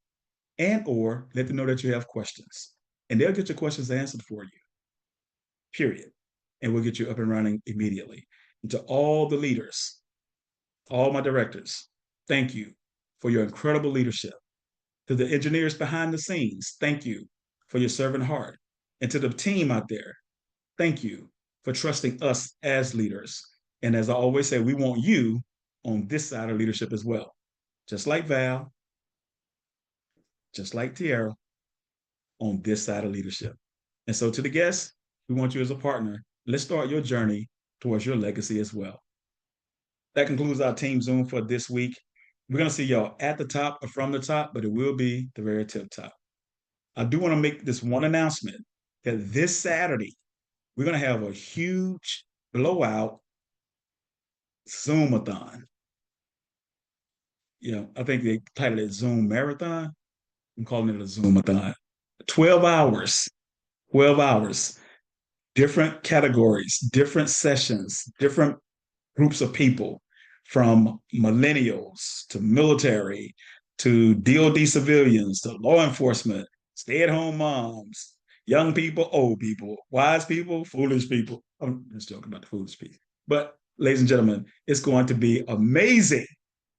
and or let them know that you have questions. And they'll get your questions answered for you, period. And we'll get you up and running immediately. And to all the leaders, all my directors, thank you for your incredible leadership. To the engineers behind the scenes, thank you for your servant heart. And to the team out there, thank you for trusting us as leaders. And as I always say, we want you on this side of leadership as well. Just like Val, just like Tiara, on this side of leadership. And so to the guests, we want you as a partner. Let's start your journey towards your legacy as well. That concludes our Team Zoom for this week. We're going to see y'all at the top or from the top, but it will be the very tip top. I do want to make this one announcement that this Saturday, we're going to have a huge blowout Zoomathon. Yeah, I think they titled it Zoom Marathon. I'm calling it a Zoomathon. 12 hours, 12 hours, different categories, different sessions, different groups of people, from millennials to military to DoD civilians to law enforcement, stay-at-home moms, young people, old people, wise people, foolish people. I'm just joking about the foolish people. But ladies and gentlemen, it's going to be amazing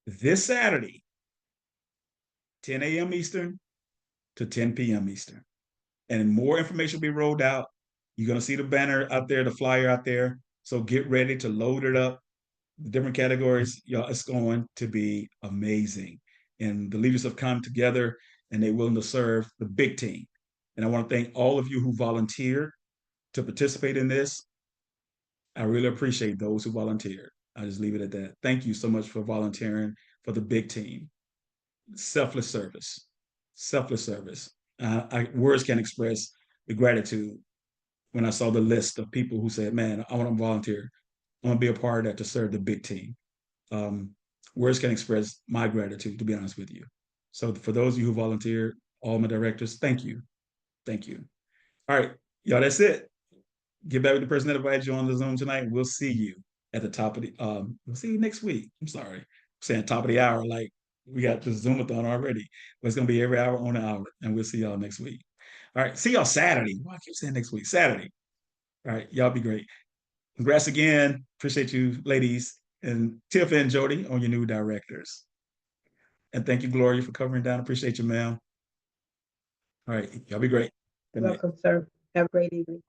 this Saturday, 10 a.m. Eastern to 10 p.m. Eastern. And more information will be rolled out. You're going to see the banner out there, the flyer out there. So get ready to load it up. The different categories, y'all, it's going to be amazing. And the leaders have come together and they're willing to serve the big team. And I want to thank all of you who volunteered to participate in this. I really appreciate those who volunteered. I'll just leave it at that. Thank you so much for volunteering for the big team. Selfless service, selfless service. Words can't express the gratitude when I saw the list of people who said, man, I want to volunteer. I want to be a part of that to serve the big team. Words can express my gratitude, to be honest with you. So for those of you who volunteered, all my directors, thank you. Thank you. All right, y'all, that's it. Get back with the person that invited you on the Zoom tonight. We'll see you at the top of the, we'll see you next week. I'm sorry, I'm saying top of the hour, like we got the Zoomathon already, but it's gonna be every hour on an hour, and we'll see y'all next week. All right, see y'all Saturday. Why I keep saying next week? Saturday. All right, y'all be great. Congrats again. Appreciate you, ladies, and Tiff and Jody on your new directors. And thank you, Gloria, for covering down. Appreciate you, ma'am. All right, y'all be great. Good night. Welcome, sir. Have a great evening.